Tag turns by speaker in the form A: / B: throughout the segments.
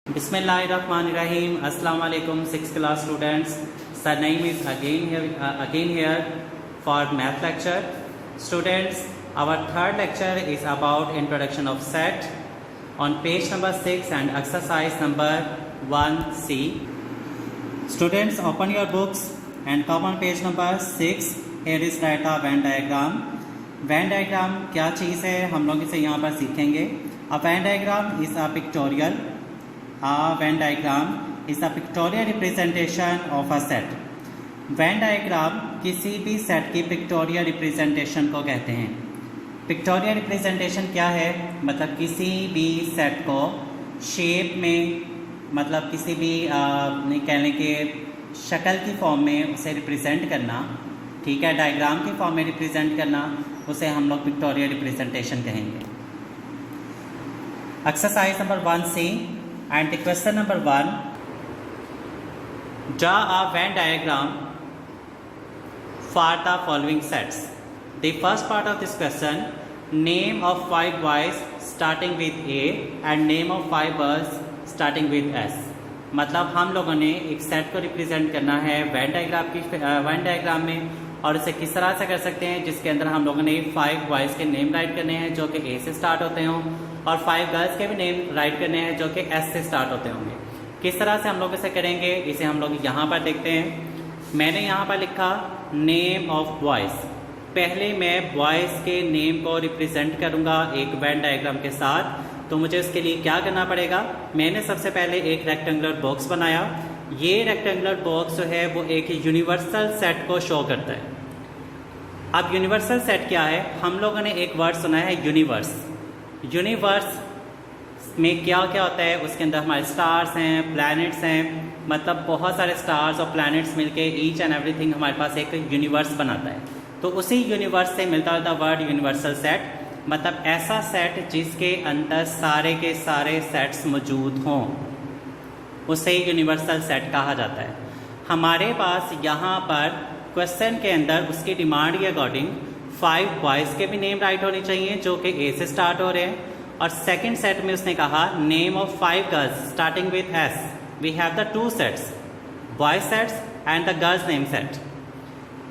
A: Bismillahirrahmanirrahim. Assalamu alaikum, 6th class students. Sir name is again here for math lecture. Students, our third lecture is about introduction of set on page number 6 and exercise number 1C. Students, open your books and come on page number 6. Here is write a Venn diagram. Venn diagram क्या चीज़ है, हम लोग इसे यहाँ पर सीखेंगे. A Venn diagram is a pictorial. A Venn diagram is a pictorial representation of a set. Venn diagram किसी भी सेट की पिक्टोरियल रिप्रेजेंटेशन को कहते हैं. पिक्टोरियल रिप्रेजेंटेशन क्या है, मतलब किसी भी सेट को शेप में, मतलब किसी भी नहीं कहने के शक्ल की फॉर्म में उसे रिप्रेजेंट करना, ठीक है, डायग्राम की फॉर्म में रिप्रेजेंट करना, उसे हम लोग पिक्टोरियल रिप्रेजेंटेशन कहेंगे. Exercise number 1C and the question number 1, draw a Venn diagram for the following sets. The first part of this question, name of 5 boys starting with A and name of 5 girls starting with S. मतलब हम लोगों ने एक set को represent करना है Venn diagram में, और इसे किस तरह से कर सकते हैं, जिसके अंदर हम लोगों ने 5 बॉयज़ के नेम राइट करने हैं जो कि ए से स्टार्ट होते हों, और 5 गर्ल्स के भी नेम राइट करने हैं जो कि एस से स्टार्ट होते होंगे. किस तरह से हम लोग इसे करेंगे, इसे हम लोग यहाँ पर देखते हैं. मैंने यहाँ पर लिखा नेम ऑफ बॉयज़. पहले मैं बॉयज़ के नेम को रिप्रेजेंट करूँगा एक वेन डायग्राम के साथ. तो मुझे उसके लिए क्या करना पड़ेगा, मैंने सबसे पहले एक रेक्टेंगुलर बॉक्स बनाया. ये रेक्टेंगुलर बॉक्स जो है वो एक यूनिवर्सल सेट को शो करता है. अब यूनिवर्सल सेट क्या है, हम लोगों ने एक वर्ड सुना है यूनिवर्स. यूनिवर्स में क्या क्या होता है, उसके अंदर हमारे स्टार्स हैं, प्लैनेट्स हैं, मतलब बहुत सारे स्टार्स और प्लैनेट्स मिलके ईच एंड एवरीथिंग हमारे पास एक यूनिवर्स बनाता है. तो उसी यूनिवर्स से मिलता जुलता वर्ड यूनिवर्सल सेट, मतलब ऐसा सेट जिसके अंदर सारे के सारे सेट्स मौजूद हों, उसे यूनिवर्सल सेट कहा जाता है. हमारे पास यहाँ पर क्वेश्चन के अंदर उसकी डिमांड के अकॉर्डिंग 5 बॉयज़ के भी नेम राइट होने चाहिए जो कि ए से स्टार्ट हो रहे हैं, और सेकंड सेट में उसने कहा name of 5 girls starting with S. We have the 2 sets, boys sets and the girls name set.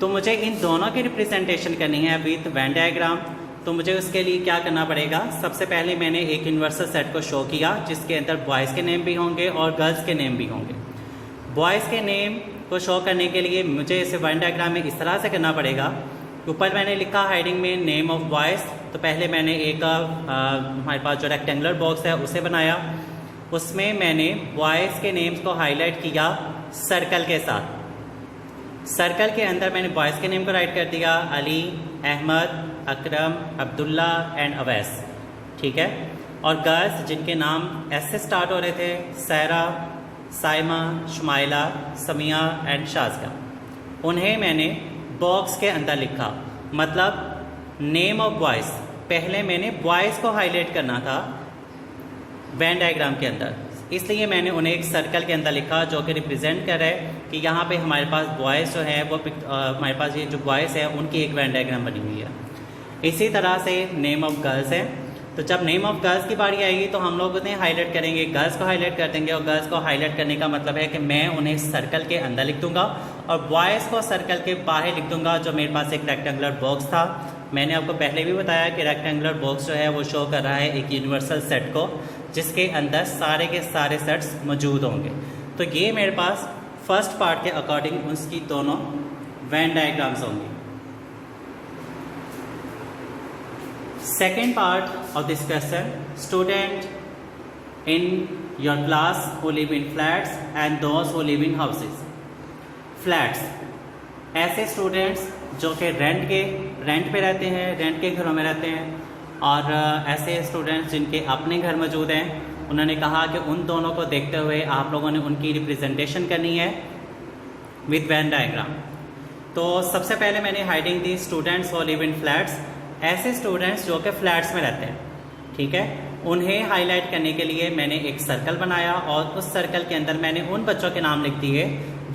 A: तो मुझे इन दोनों की रिप्रेजेंटेशन करनी है विथ वेन डायग्राम. तो मुझे उसके लिए क्या करना पड़ेगा, सबसे पहले मैंने एक यूनिवर्सल सेट को शो किया जिसके अंदर बॉयज़ के नेम भी होंगे और गर्ल्स के नेम भी होंगे. बॉयज़ के नेम को शो करने के लिए मुझे इसे वेन डायग्राम में इस तरह से करना पड़ेगा. ऊपर मैंने लिखा हेडिंग में नेम ऑफ बॉयज़. तो पहले मैंने एक हमारे पास जो रेक्टेंगुलर बॉक्स है उसे बनाया. उसमें मैंने बॉयज़ के नेम्स को हाईलाइट किया सर्कल के साथ. सर्कल के अंदर मैंने बॉयज़ के नेम को राइट कर दिया, अली, अहमद, अकरम, अब्दुल्ला एंड अवैस, ठीक है. और गर्ल्स जिनके नाम एस से स्टार्ट हो रहे थे, सैरा, साइमा, शुमाइला, समिया एंड शाज़का, उन्हें मैंने बॉक्स के अंदर लिखा. मतलब नेम ऑफ बॉयज़, पहले मैंने बॉयज़ को हाईलाइट करना था वेन डायग्राम के अंदर, इसलिए मैंने उन्हें एक सर्कल के अंदर लिखा जो कि रिप्रेजेंट कर रहा है कि यहाँ पे हमारे पास बॉयज़ जो है वो हमारे पास ये जो बॉयज़ है उनकी एक वेन डायग्राम बनी हुई है. इसी तरह से नेम ऑफ गर्ल्स है. तो जब नेम ऑफ गर्ल्स की बारी आएगी तो हम लोग उन्हें हाईलाइट करेंगे, गर्ल्स को हाईलाइट कर देंगे, और गर्ल्स को हाईलाइट करने का मतलब है कि मैं उन्हें सर्कल के अंदर लिख दूंगा और बॉयज़ को सर्कल के बाहर लिख दूंगा. जो मेरे पास एक रेक्टेंगुलर बॉक्स था, मैंने आपको पहले भी बताया कि रेक्टेंगुलर बॉक्स जो है वो शो कर रहा है एक यूनिवर्सल सेट को जिसके अंदर सारे के सारे सेट्स मौजूद होंगे. तो ये मेरे पास फर्स्ट पार्ट के अकॉर्डिंग उसकी दोनों वेन डायग्राम्स होंगी. Second part of this question, student in your class who live in flats and those who live in houses. Flats, ऐसे स्टूडेंट्स जो कि रेंट पे रहते हैं, रेंट के घरों में रहते हैं, और ऐसे स्टूडेंट्स जिनके अपने घर मौजूद हैं. उन्होंने कहा कि उन दोनों को देखते हुए आप लोगों ने उनकी रिप्रेजेंटेशन करनी है विथ वेन डायग्राम. तो सबसे पहले मैंने hiding the students who live in flats. ऐसे स्टूडेंट्स जो कि फ्लैट्स में रहते हैं, ठीक है, उन्हें हाईलाइट करने के लिए मैंने एक सर्कल बनाया और उस सर्कल के अंदर मैंने उन बच्चों के नाम लिख दिए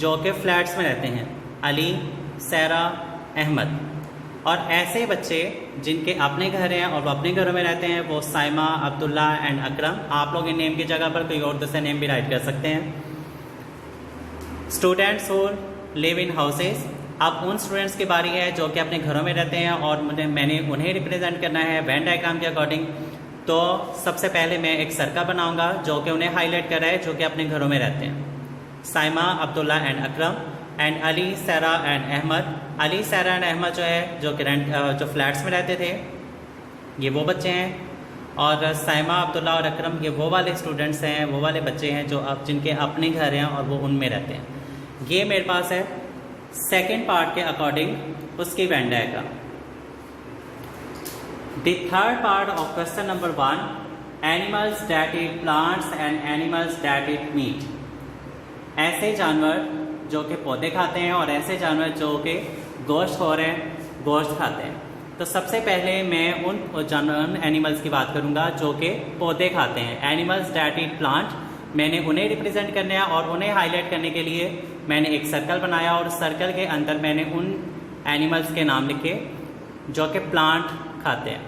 A: जो कि फ्लैट्स में रहते हैं, अली, सैरा, अहमद. और ऐसे बच्चे जिनके अपने घर हैं और वो अपने घरों में रहते हैं वो साइमा, अब्दुल्ला एंड अकरम। आप लोग इन नेम की जगह पर कोई और दूसरा नेम भी राइट कर सकते हैं। Students who live in houses, अब उन स्टूडेंट्स की बारी है जो कि अपने घरों में रहते हैं और मैंने उन्हें रिप्रेजेंट करना है वेन डायग्राम के अकॉर्डिंग। तो सबसे पहले मैं एक सर्कल बनाऊंगा जो कि उन्हें हाईलाइट कर रहा है जो कि अपने घरों में रहते हैं। Saima, Abdullah and Akram and Ali, सारा एंड अहमद। अली, सारा एंड अहमद जो है जो कि जो फ्लैट्स में रहते थे, ये वो बच्चे हैं। और साइमा, अब्दुल्ला और अकरम ये वो वाले स्टूडेंट्स हैं, वो वाले बच्चे हैं जो अब जिनके अपने घर हैं और वो उनमें रहते हैं। ये मेरे पास है सेकेंड पार्ट के अकॉर्डिंग उसकी Venn diagram. The third part of question number 1, animals that eat plants and animals that eat meet. ऐसे जानवर जो कि पौधे खाते हैं और ऐसे जानवर जो कि गोश्तखोर हैं, गोश्त खाते हैं। तो सबसे पहले मैं उन एनिमल्स की बात करूंगा जो कि पौधे खाते हैं। एनिमल्स दैट ईट प्लांट, मैंने उन्हें रिप्रेजेंट करना है और उन्हें हाईलाइट करने के लिए मैंने एक सर्कल बनाया और सर्कल के अंदर मैंने उन एनिमल्स के नाम लिखे जो कि प्लांट खाते हैं।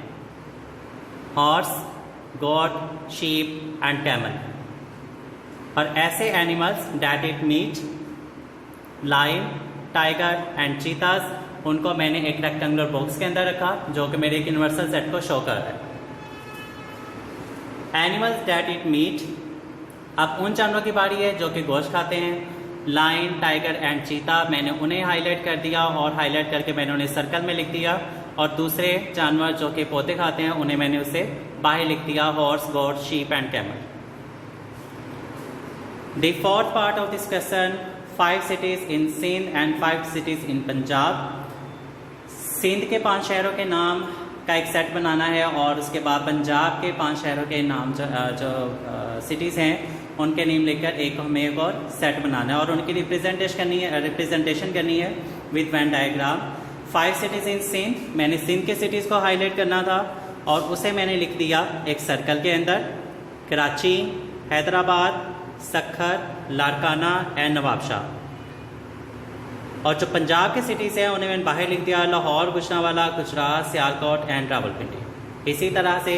A: Horse, goat, sheep and camel. और ऐसे animals that eat meat, lion, tiger and cheetahs, उनको मैंने एक रेक्टेंगुलर बॉक्स के अंदर रखा जो कि मेरे एक यूनिवर्सल सेट को शो कर रहा है। एनिमल्स दैट ईट मीट, अब उन जानवरों की बारी है जो कि गोश्त खाते हैं। लायन, टाइगर एंड चीता, मैंने उन्हें हाईलाइट कर दिया और हाईलाइट करके मैंने उन्हें सर्कल में लिख दिया। और दूसरे जानवर जो कि पौधे खाते हैं उन्हें मैंने उसे बाहर लिख दिया, horse, goat, sheep and camel. The fourth part of this question, 5 cities in Sindh and 5 cities in Punjab। Sindh के 5 शहरों के नाम का एक सेट बनाना है और उसके बाद पंजाब के 5 शहरों के नाम जो सिटीज़ हैं उनके नेम लेकर हमें एक और सेट बनाना है और उनकी रिप्रेजेंटेशन करनी है with Venn diagram. 5 cities in Sindh, मैंने सिंध के सिटीज़ को हाईलाइट करना था और उसे मैंने लिख दिया एक सर्कल के अंदर। कराची, हैदराबाद, सक्खर, लाड़काना एंड नवाबशाह। और जो पंजाब के सिटीज़ हैं उन्हें मैंने बाहर लिख दिया, लाहौर, गुजरांवाला, गुजरात, सियालकोट एंड रावलपिंडी। इसी तरह से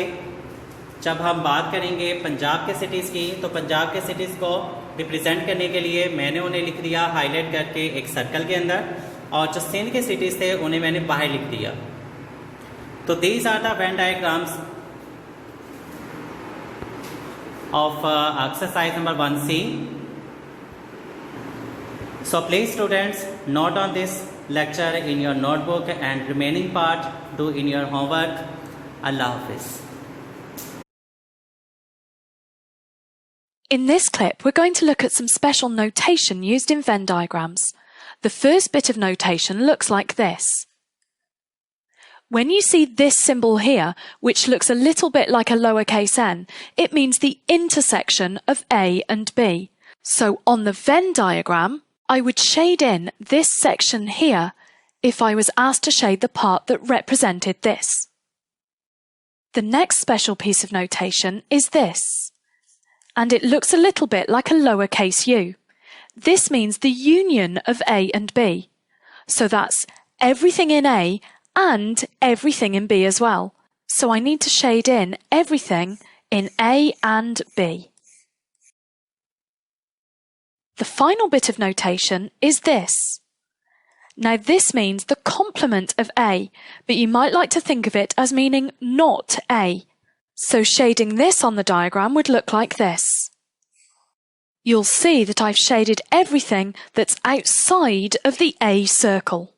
A: जब हम बात करेंगे पंजाब के सिटीज़ की, तो पंजाब के सिटीज़ को रिप्रेजेंट करने के लिए मैंने उन्हें लिख दिया हाईलाइट करके एक सर्कल के अंदर, और जो सिंध के सिटीज़ थे उन्हें मैंने बाहर लिख दिया। तो these are the Venn diagrams of exercise number 1C. So please students, note on this lecture in your notebook and remaining part do in your homework. Allah Hafiz.
B: In this clip, we're going to look at some special notation used in Venn diagrams. The first bit of notation looks like this. When you see this symbol here, which looks a little bit like a lowercase n, it means the intersection of A and B. So on the Venn diagram, I would shade in this section here if I was asked to shade the part that represented this. The next special piece of notation is this, and it looks a little bit like a lowercase u. This means the union of A and B. So that's everything in A and everything in B as well. So I need to shade in everything in A and B. The final bit of notation is this. Now this means the complement of A, but you might like to think of it as meaning not A. So shading this on the diagram would look like this. You'll see that I've shaded everything that's outside of the A circle.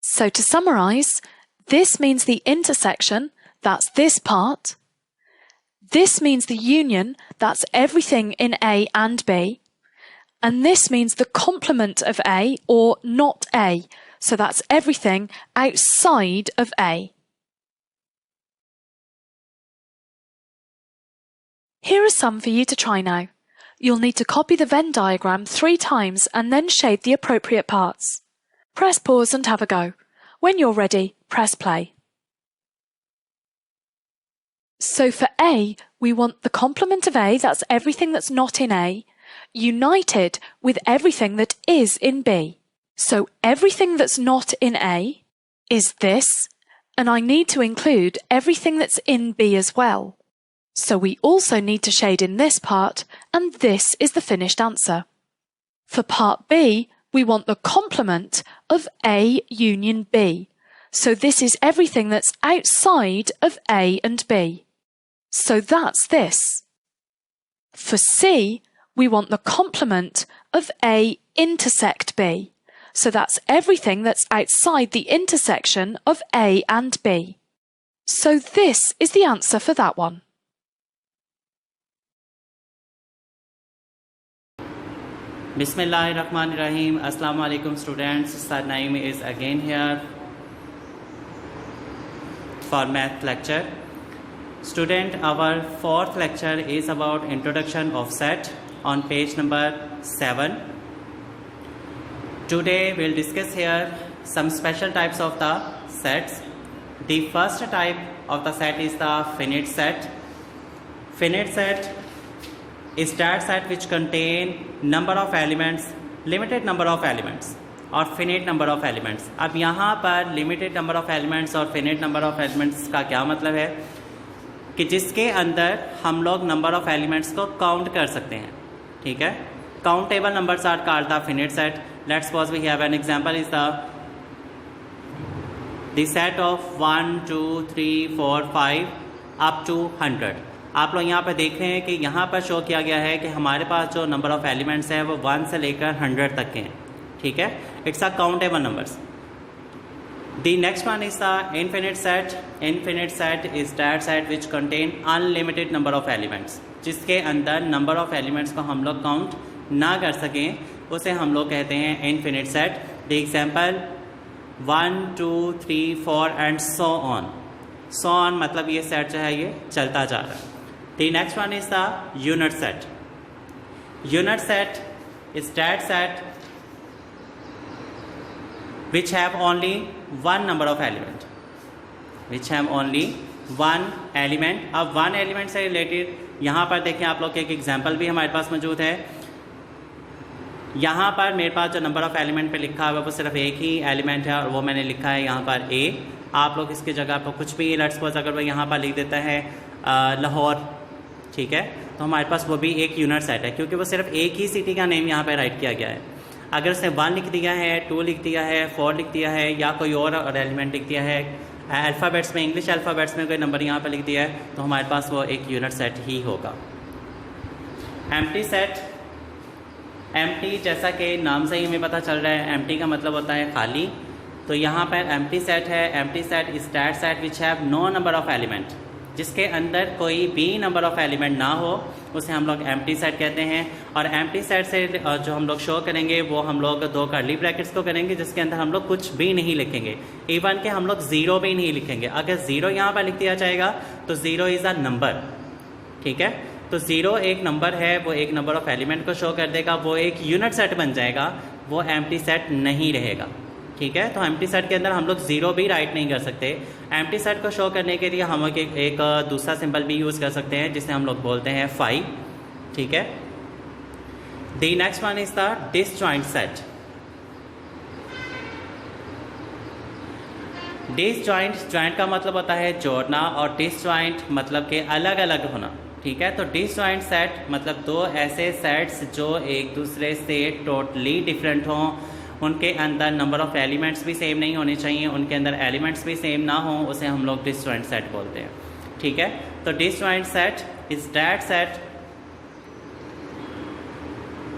B: So to summarise, this means the intersection, that's this part. This means the union, that's everything in A and B. And this means the complement of A, or not A, so that's everything outside of A. Here are some for you to try now. You'll need to copy the Venn diagram 3 times and then shade the appropriate parts. Press pause and have a go. When you're ready, press play. So for A, we want the complement of A, that's everything that's not in A, united with everything that is in B. So everything that's not in A is this, and I need to include everything that's in B as well. So we also need to shade in this part, and this is the finished answer. For part B, we want the complement of A union B. So this is everything that's outside of A and B. So that's this. For C, we want the complement of A intersect B. So that's everything that's outside the intersection of A and B. So this is the answer for that one.
A: Bismillahirrahmanirrahim. Assalamu alaikum students. Ustad Naeem is again here for math lecture. Student, our fourth lecture is about introduction of set on page number 7. Today we'll discuss here some special types of the sets. The first type of the set is the finite set. Finite set is that set which contain number of elements, limited number of elements और finite number of elements. अब यहाँ पर limited number of elements और finite number of elements का क्या मतलब है कि जिसके अंदर हम लोग number of elements को count कर सकते हैं, ठीक है. Countable numbers are called the finite set. Let's suppose we have an example is the set of 1, 2, 3, 4, 5 up to 100. आप लोग यहाँ पर देख रहे हैं कि यहाँ पर शो किया गया है कि हमारे पास जो नंबर ऑफ़ एलिमेंट्स हैं वो 1 से लेकर 100 तक के हैं, ठीक है. It's a countable numbers. The next one is the infinite set. Infinite set is that set which contain unlimited number of elements. जिसके अंदर नंबर ऑफ़ एलिमेंट्स को हम लोग काउंट ना कर सकें उसे हम लोग कहते हैं infinite set. The example 1, 2, 3, 4 and so on. So on मतलब ये सेट जो है ये चलता जा रहा है. The next one is the unit set. Unit set is that set which have only one number of element. Which have only one element. अब one element से related यहाँ पर देखें आप लोग एक एग्जाम्पल भी हमारे पास मौजूद है. यहाँ पर मेरे पास जो नंबर ऑफ़ एलिमेंट पे लिखा हुआ है वो सिर्फ एक ही एलिमेंट है और वो मैंने लिखा है यहाँ पर A. आप लोग इसकी जगह पर कुछ भी लेट्स सपोज अगर वो यहाँ पर लिख देता है लाहौर, ठीक है, तो हमारे पास वो भी एक यूनिट सेट है क्योंकि वो सिर्फ एक ही सिटी का नेम यहाँ पे राइट किया गया है. अगर उसने 1 लिख दिया है, 2 लिख दिया है, 4 लिख दिया है या कोई और एलिमेंट लिख दिया है, अल्फ़ाबेट्स में इंग्लिश अल्फ़ाबेट्स में कोई नंबर यहाँ पे लिख दिया है तो हमारे पास वो एक यूनिट सेट ही होगा. Empty set. एम्प्टी जैसा कि नाम से ही हमें पता चल रहा है, एम्प्टी का मतलब होता है खाली. तो यहाँ पर एम्प्टी सेट है. Empty set is that set which have no number of element. जिसके अंदर कोई भी नंबर ऑफ़ एलिमेंट ना हो उसे हम लोग एम्प्टी सेट कहते हैं. और एम्प्टी सेट से जो हम लोग शो करेंगे वो हम लोग 2 कर्ली ब्रैकेट्स को करेंगे जिसके अंदर हम लोग कुछ भी नहीं लिखेंगे. इवन के हम लोग 0 भी नहीं लिखेंगे. अगर 0 यहाँ पर लिख दिया जाएगा तो 0 इज़ अ नंबर, ठीक है. तो 0 एक नंबर है, वो एक नंबर ऑफ़ एलिमेंट को शो कर देगा, वो एक यूनिट सेट बन जाएगा, वो एम्प्टी सेट नहीं रहेगा, ठीक है. तो एम्प्टी सेट के अंदर हम लोग 0 भी राइट नहीं कर सकते. एम्प्टी सेट को शो करने के लिए हम एक दूसरा सिंबल भी यूज़ कर सकते हैं जिसे हम लोग बोलते हैं 5, ठीक है. The next one is the disjoint set. Disjoint, joint का मतलब होता है जोड़ना और डिसजॉइंट मतलब के अलग अलग होना, ठीक है. तो डिसजॉइंट सेट मतलब 2 ऐसे सेट्स जो एक दूसरे से टोटली डिफरेंट हों, उनके अंदर नंबर ऑफ़ एलिमेंट्स भी सेम नहीं होने चाहिए, उनके अंदर एलिमेंट्स भी सेम ना हो, उसे हम लोग डिसजॉइंट सेट बोलते हैं, ठीक है. तो disjoint set is that set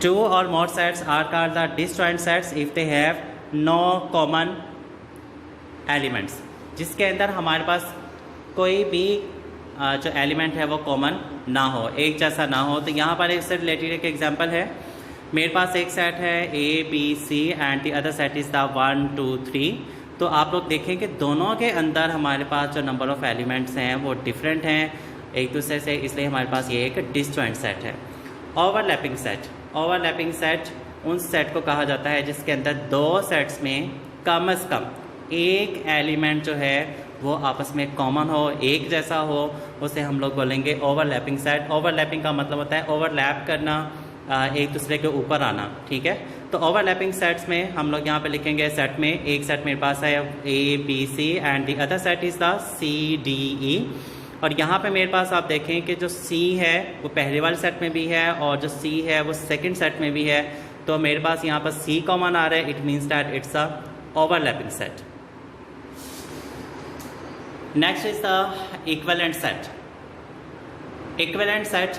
A: 2 or more sets are called the disjoint sets if they have no common elements. जिसके अंदर हमारे पास कोई भी जो एलिमेंट है वो कॉमन ना हो, एक जैसा ना हो. तो यहाँ पर इससे रिलेटेड एक एग्जांपल है. मेरे पास एक सेट है ABC and the other set is the 1, 2, 3. तो आप लोग देखें कि दोनों के अंदर हमारे पास जो नंबर ऑफ़ एलिमेंट्स हैं वो डिफरेंट हैं एक दूसरे से, इसलिए हमारे पास ये एक डिसजॉइंट सेट है. Overlapping set. ओवरलैपिंग सेट उन सेट को कहा जाता है जिसके अंदर 2 सेट्स में कम से कम एक एलिमेंट जो है वो आपस में कॉमन हो, एक जैसा हो, उसे हम लोग बोलेंगे ओवरलैपिंग सेट. ओवरलैपिंग का मतलब होता है ओवरलैप करना, एक दूसरे के ऊपर आना, ठीक है। तो ओवरलैपिंग सेट्स में हम लोग यहाँ पे लिखेंगे सेट में एक सेट मेरे पास है ABC and the other set is the CDE। और यहाँ पे मेरे पास आप देखें कि जो C है वो पहले वाले सेट में भी है और जो C है वो सेकंड सेट में भी है। तो मेरे पास यहाँ पर C कॉमन आ रहा है, it means that it's a overlapping set. Next is the equivalent set. Equivalent set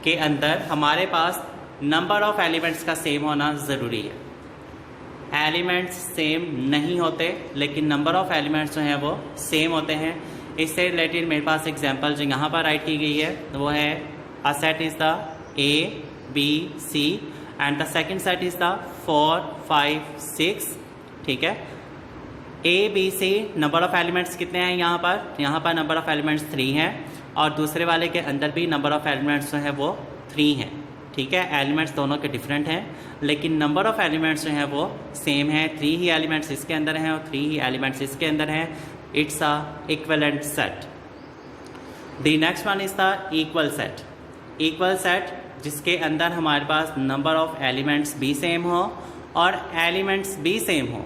A: के अंदर हमारे पास नंबर ऑफ एलिमेंट्स का सेम होना ज़रूरी है। एलिमेंट्स सेम नहीं होते लेकिन नंबर ऑफ एलिमेंट्स जो हैं वो सेम होते हैं। इससे रिलेटेड मेरे पास एग्जांपल जो यहाँ पर राइट की गई है वो है a set is the A B C and the second set is the 4 5 6, ठीक है। A B C number of elements कितने हैं यहाँ पर नंबर ऑफ एलिमेंट्स 3 हैं और दूसरे वाले के अंदर भी नंबर ऑफ एलिमेंट्स जो है वो 3 हैं, ठीक है। एलिमेंट्स दोनों के डिफरेंट हैं लेकिन नंबर ऑफ एलिमेंट्स जो हैं वो सेम है। 3 ही एलिमेंट्स इसके अंदर हैं और 3 ही एलिमेंट्स इसके अंदर हैं। It's a equivalent set. The next one is the equal set. Equal set जिसके अंदर हमारे पास नंबर ऑफ एलिमेंट्स भी सेम हो और एलिमेंट्स भी सेम हो,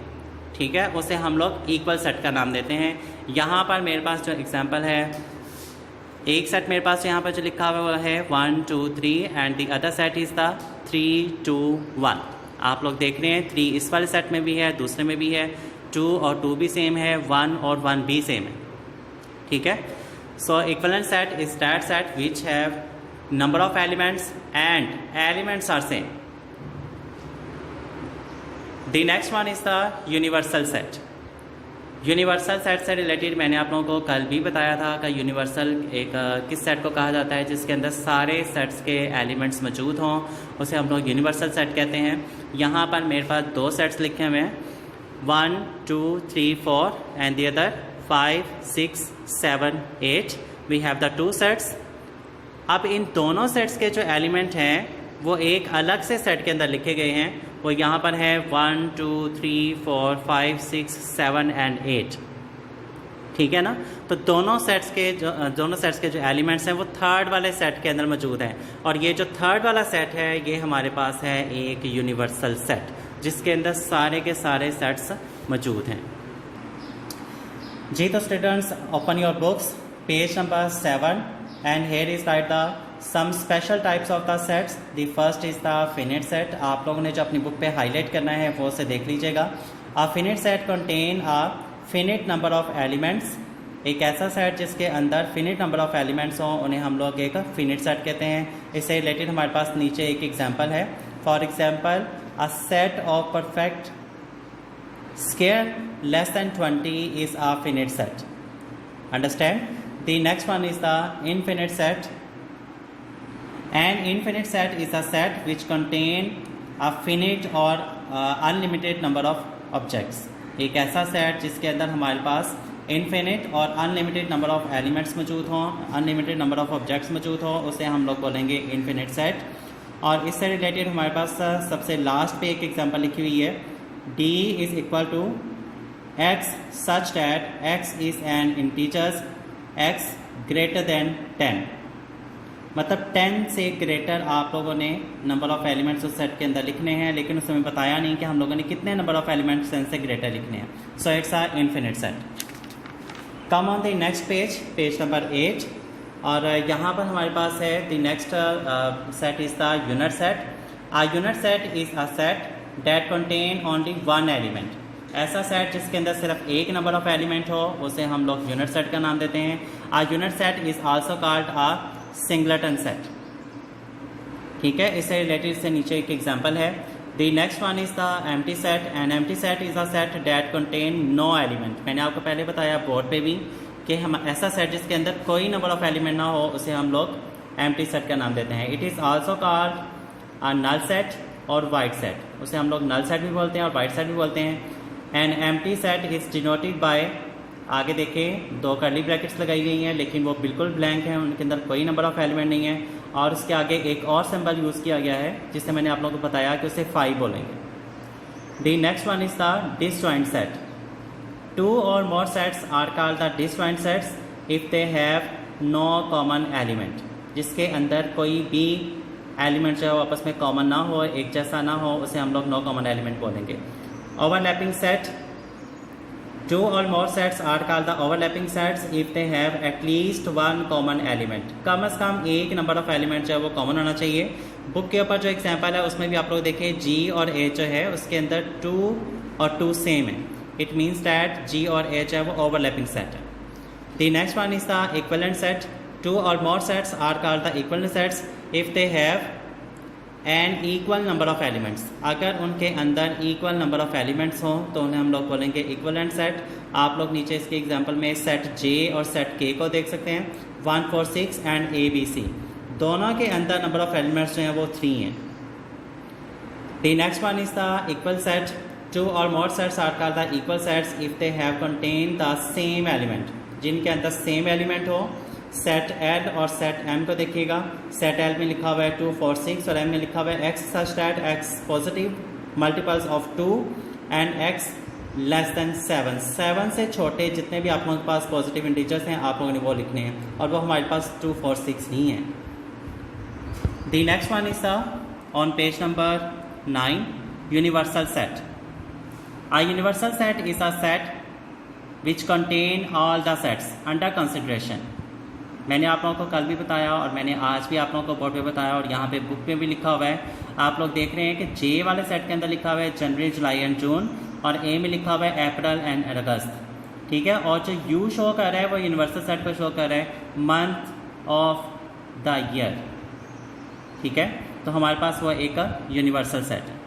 A: ठीक है, उसे हम लोग इक्वल सेट का नाम देते हैं। यहाँ पर मेरे पास जो एग्जांपल है, एक सेट मेरे पास यहाँ पर जो लिखा हुआ है 1 2 3 and the other set is the 3 2 1। आप लोग देख रहे हैं 3 इस वाले सेट में भी है, दूसरे में भी है, 2 और 2 भी सेम है, 1 और 1 भी सेम है, ठीक है। So equivalent set is that set which have number of elements and elements are same. The next one is the universal set. Universal set से रिलेटेड मैंने आप लोगों को कल भी बताया था कि यूनिवर्सल एक किस सेट को कहा जाता है जिसके अंदर सारे सेट्स के एलिमेंट्स मौजूद हों, उसे हम लोग यूनिवर्सल सेट कहते हैं। यहाँ पर मेरे पास 2 सेट्स लिखे हुए हैं 1 2 3 4 and the other 5 6 7 8। We have the 2 sets. अब इन दोनों सेट्स के जो एलिमेंट हैं वो एक अलग से सेट के अंदर लिखे गए हैं। वो यहाँ पर है 1 2 3 4 5 6 7 एंड 8, ठीक है ना। तो दोनों सेट्स के जो एलिमेंट्स हैं वो थर्ड वाले सेट के अंदर मौजूद हैं और ये जो थर्ड वाला सेट है ये हमारे पास है एक यूनिवर्सल सेट जिसके अंदर सारे के सारे सेट्स मौजूद हैं। जी तो students, open your books, page number 7 and here is right the some special types of the sets. The first is the finite set. आप लोगों ने जो अपनी बुक पे हाईलाइट करना है वो उसे देख लीजिएगा। A finite set contain a finite number of elements. एक ऐसा सेट जिसके अंदर finite number of elements हों उन्हें हम लोग एक finite set कहते हैं। इससे रिलेटेड हमारे पास नीचे एक एग्जांपल है। For example, a set of perfect square less than 20 is a finite set. Understand? The next one is the infinite set. An infinite set is a set which contain a finite or unlimited number of objects. एक ऐसा set जिसके अंदर हमारे पास infinite और unlimited number of elements मौजूद हों, unlimited number of objects मौजूद हों, उसे हम लोग बोलेंगे इनफिनिट सेट। और इससे रिलेटेड हमारे पास सबसे लास्ट पे एक एग्जांपल लिखी हुई है D is equal to x such that x is an integers x greater than 10। मतलब 10 से ग्रेटर आप लोगों ने नंबर ऑफ एलिमेंट्स उस सेट के अंदर लिखने हैं लेकिन उसमें बताया नहीं कि हम लोगों ने कितने नंबर ऑफ एलिमेंट्स 10 से ग्रेटर लिखने हैं। So it's a infinite set. Come on the next page, page number 8। और यहाँ पर हमारे पास है the next set is the unit set. A unit set is a set that contain only 1 element. ऐसा सेट जिसके अंदर सिर्फ एक नंबर ऑफ एलिमेंट हो उसे हम लोग यूनिट सेट का नाम देते हैं। A unit set is also called a singleton set, ठीक है। इससे रिलेटेड से नीचे एक एग्जांपल है। The next one is the empty set. An empty set is a set that contain no element. मैंने आपको पहले बताया बोर्ड पे भी कि हम ऐसा सेट जिसके अंदर कोई नंबर ऑफ एलिमेंट ना हो उसे हम लोग एम्प्टी सेट का नाम देते हैं। It is also called a null set और वाइड सेट। उसे हम लोग नल सेट भी बोलते हैं और वाइड सेट भी बोलते हैं। N empty set is denoted by, आगे देखें 2 कर्ली ब्रैकेट्स लगाई गई हैं लेकिन वो बिल्कुल ब्लैंक हैं, उनके अंदर कोई नंबर ऑफ एलिमेंट नहीं है। और उसके आगे एक और सिंबल यूज़ किया गया है जिससे मैंने आप लोगों को बताया कि उसे 5 बोलेंगे। The next one is the disjoint set. 2 or more sets are called the disjoint sets if they have no common element। जिसके अंदर कोई भी एलिमेंट जो है वो आपस में कॉमन ना हो, एक जैसा ना हो, उसे हम लोग नो कॉमन एलिमेंट बोलेंगे। Overlapping set, 2 or more sets are called the overlapping sets if they have at least one common element। कम से कम एक नंबर ऑफ एलिमेंट जो है वो कॉमन होना चाहिए। बुक के ऊपर जो एग्जांपल है उसमें भी आप लोग देखिए G और H जो है उसके अंदर 2 और 2 सेम है, इट मीन्स दैट G और H है वो ओवरलैपिंग सेट है। The next one is the equivalent set, 2 or more sets are called the equivalent sets if they have an equal number of elements. अगर उनके अंदर equal number of elements हों तो उन्हें हम लोग बोलेंगे इक्वलेंट सेट। आप लोग नीचे इसके एग्जांपल में सेट J और सेट K को देख सकते हैं, 1 4 6 एंड ABC, दोनों के अंदर नंबर ऑफ एलिमेंट्स जो हैं वो 3 हैं। The next one is the equal set, 2 or more sets are called the equal sets if they have contain the same element। जिनके अंदर सेम एलिमेंट हो। सेट L और सेट M को देखिएगा, सेट L में लिखा हुआ है 2 4 6 और M में लिखा हुआ है x such that x positive multiples of 2 and x less than 7। 7 से छोटे जितने भी आप लोगों के पास पॉजिटिव इंटीजर्स हैं आप लोगों ने वो लिखने हैं, और वो हमारे पास 2 4 6 ही हैं। The next one is on page number 9, universal set. A universal set is a set which contain all the sets under consideration। मैंने आप लोगों को कल भी बताया और मैंने आज भी आप लोगों को बोर्ड पे बताया और यहाँ पे बुक में भी लिखा हुआ है। आप लोग देख रहे हैं कि जे वाले सेट के अंदर लिखा हुआ है जनवरी जुलाई एंड जून, और ए में लिखा हुआ है अप्रैल एंड अगस्त, ठीक है। और जो यू शो कर रहा है वो यूनिवर्सल सेट को शो कर रहा है मंथ ऑफ द ईयर, ठीक है। तो हमारे पास वो एक यूनिवर्सल सेट है।